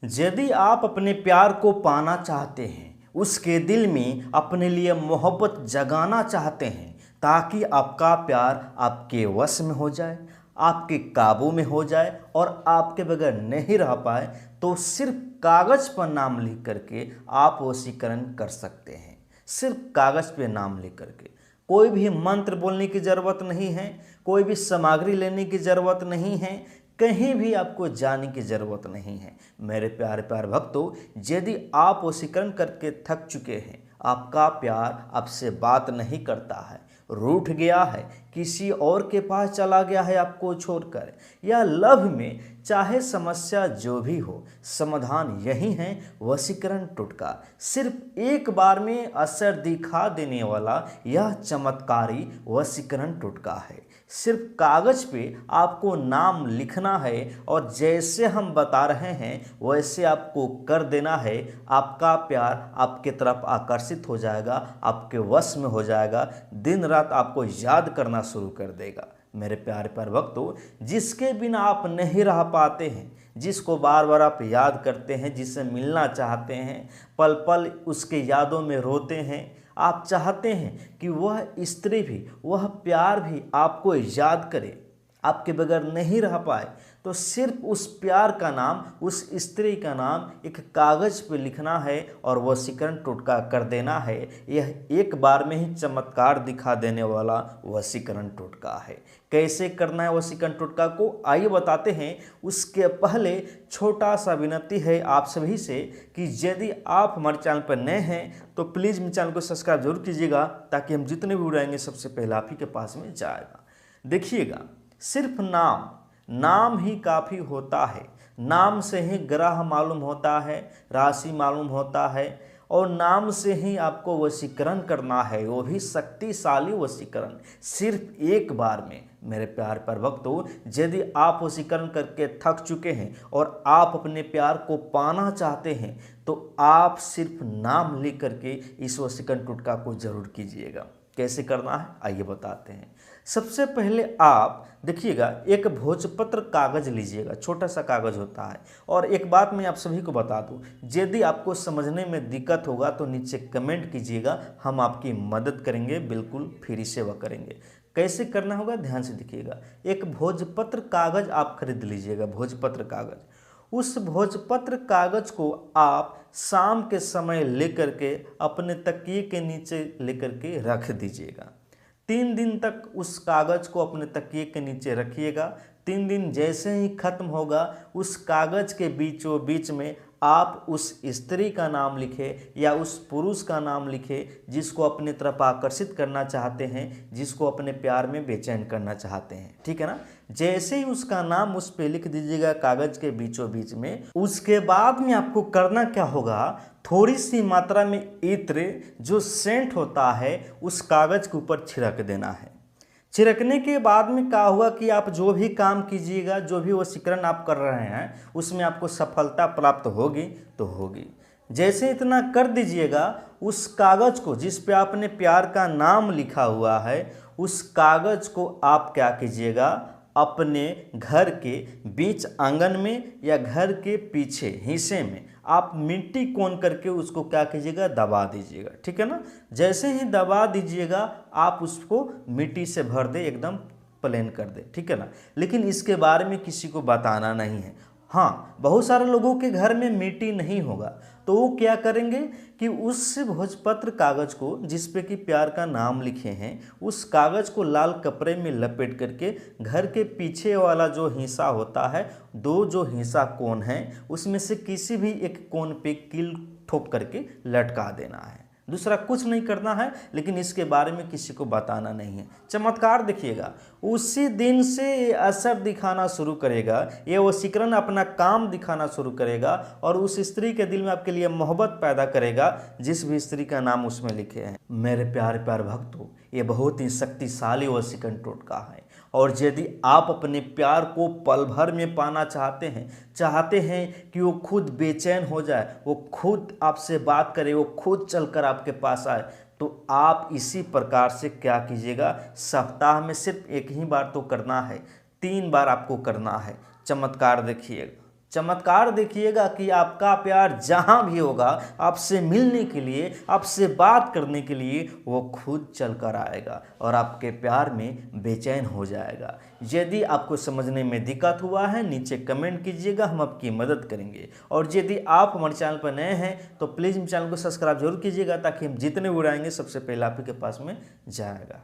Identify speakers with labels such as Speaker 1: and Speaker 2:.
Speaker 1: यदि आप अपने प्यार को पाना चाहते हैं, उसके दिल में अपने लिए मोहब्बत जगाना चाहते हैं, ताकि आपका प्यार आपके वश में हो जाए, आपके काबू में हो जाए और आपके बगैर नहीं रह पाए, तो सिर्फ कागज़ पर नाम लिख करके आप वशीकरण कर सकते हैं। सिर्फ कागज़ पे नाम लिख करके, कोई भी मंत्र बोलने की ज़रूरत नहीं है, कोई भी सामग्री लेने की ज़रूरत नहीं है, कहीं भी आपको जाने की ज़रूरत नहीं है। मेरे प्यारे प्यारे भक्तों, यदि आप वशीकरण करके थक चुके हैं, आपका प्यार आपसे बात नहीं करता है, रूठ गया है, किसी और के पास चला गया है आपको छोड़कर, या लव में चाहे समस्या जो भी हो, समाधान यही है वशीकरण टोटका। सिर्फ एक बार में असर दिखा देने वाला यह चमत्कारी वशीकरण टोटका है। सिर्फ कागज़ पे आपको नाम लिखना है और जैसे हम बता रहे हैं वैसे आपको कर देना है। आपका प्यार आपके तरफ आकर्षित हो जाएगा, आपके वश में हो जाएगा, दिन रात आपको याद करना शुरू कर देगा। मेरे प्यारे प्यारे भक्तों, जिसके बिना आप नहीं रह पाते हैं, जिसको बार बार आप याद करते हैं, जिससे मिलना चाहते हैं, पल पल उसके यादों में रोते हैं, आप चाहते हैं कि वह स्त्री भी, वह प्यार भी आपको याद करे, आपके बगैर नहीं रह पाए, तो सिर्फ उस प्यार का नाम, उस स्त्री का नाम एक कागज़ पे लिखना है और वशीकरण टोटका कर देना है। यह एक बार में ही चमत्कार दिखा देने वाला वशीकरण टोटका है। कैसे करना है वशीकरण टोटका को, आइए बताते हैं। उसके पहले छोटा सा विनती है आप सभी से कि यदि आप हमारे चैनल पर नए हैं तो प्लीज़ मेरे चैनल को सब्सक्राइब जरूर कीजिएगा, ताकि हम जितने भी उड़ाएंगे सबसे पहले आप ही के पास में जाएगा। देखिएगा, सिर्फ नाम ही काफ़ी होता है। नाम से ही ग्रह मालूम होता है, राशि मालूम होता है, और नाम से ही आपको वशीकरण करना है, वो भी शक्तिशाली वशीकरण, सिर्फ एक बार में। मेरे प्यार पर भक्तों, यदि आप वशीकरण करके थक चुके हैं और आप अपने प्यार को पाना चाहते हैं, तो आप सिर्फ नाम लिख करके इस वशीकरण टोटका को जरूर कीजिएगा। कैसे करना है आइए बताते हैं। सबसे पहले आप देखिएगा, एक भोजपत्र कागज़ लीजिएगा, छोटा सा कागज़ होता है। और एक बात मैं आप सभी को बता दूं, यदि आपको समझने में दिक्कत होगा तो नीचे कमेंट कीजिएगा, हम आपकी मदद करेंगे, बिल्कुल फ्री सेवा करेंगे। कैसे करना होगा ध्यान से देखिएगा। एक भोजपत्र कागज़ आप खरीद लीजिएगा, भोजपत्र कागज़। उस भोजपत्र कागज़ को आप शाम के समय लेकर के अपने तकिए के नीचे लेकर के रख दीजिएगा। 3 दिन तक उस कागज़ को अपने तकिए के नीचे रखिएगा। 3 दिन जैसे ही खत्म होगा, उस कागज़ के बीचों बीच में आप उस स्त्री का नाम लिखें या उस पुरुष का नाम लिखें जिसको अपनी तरफ आकर्षित करना चाहते हैं, जिसको अपने प्यार में बेचैन करना चाहते हैं। ठीक है ना। जैसे ही उसका नाम उस पे लिख दीजिएगा कागज़ के बीचों बीच में, उसके बाद में आपको करना क्या होगा, थोड़ी सी मात्रा में इत्र जो सेंट होता है उस कागज़ के ऊपर छिड़क देना है। छिड़कने के बाद में क्या होगा कि आप जो भी काम कीजिएगा, जो भी वशीकरण आप कर रहे हैं, उसमें आपको सफलता प्राप्त होगी तो होगी। जैसे इतना कर दीजिएगा, उस कागज़ को जिस पे आपने प्यार का नाम लिखा हुआ है, उस कागज़ को आप क्या कीजिएगा, अपने घर के बीच आंगन में या घर के पीछे हिस्से में आप मिट्टी कोन करके उसको क्या कीजिएगा, दबा दीजिएगा। ठीक है ना। जैसे ही दबा दीजिएगा, आप उसको मिट्टी से भर दे, एकदम प्लेन कर दे। ठीक है ना। लेकिन इसके बारे में किसी को बताना नहीं है। हाँ, बहुत सारे लोगों के घर में मिट्टी नहीं होगा, तो वो क्या करेंगे कि उस भोजपत्र कागज़ को जिस पे कि प्यार का नाम लिखे हैं, उस कागज़ को लाल कपड़े में लपेट करके घर के पीछे वाला जो हिस्सा होता है, 2 जो हिस्सा कोन है, उसमें से किसी भी एक कोन पे कील ठोक करके लटका देना है। दूसरा कुछ नहीं करना है, लेकिन इसके बारे में किसी को बताना नहीं है। चमत्कार देखिएगा, उसी दिन से ये असर दिखाना शुरू करेगा, ये वशीकरण अपना काम दिखाना शुरू करेगा और उस स्त्री के दिल में आपके लिए मोहब्बत पैदा करेगा, जिस भी स्त्री का नाम उसमें लिखे हैं। मेरे प्यारे प्यारे भक्तों, ये बहुत ही शक्तिशाली वशीकरण टोटका है। और यदि आप अपने प्यार को पल भर में पाना चाहते हैं कि वो खुद बेचैन हो जाए, वो खुद आपसे बात करे, वो खुद चलकर आपके पास आए, तो आप इसी प्रकार से क्या कीजिएगा, सप्ताह में सिर्फ एक ही बार तो करना है, 3 बार आपको करना है। चमत्कार देखिएगा, चमत्कार देखिएगा कि आपका प्यार जहाँ भी होगा आपसे मिलने के लिए, आपसे बात करने के लिए वो खुद चल कर आएगा और आपके प्यार में बेचैन हो जाएगा। यदि आपको समझने में दिक्कत हुआ है नीचे कमेंट कीजिएगा, हम आपकी मदद करेंगे। और यदि आप हमारे चैनल पर नए हैं तो प्लीज़ चैनल को सब्सक्राइब जरूर कीजिएगा ताकि हम जितने वीडियो आएंगे सबसे पहले आपके पास में जाएगा।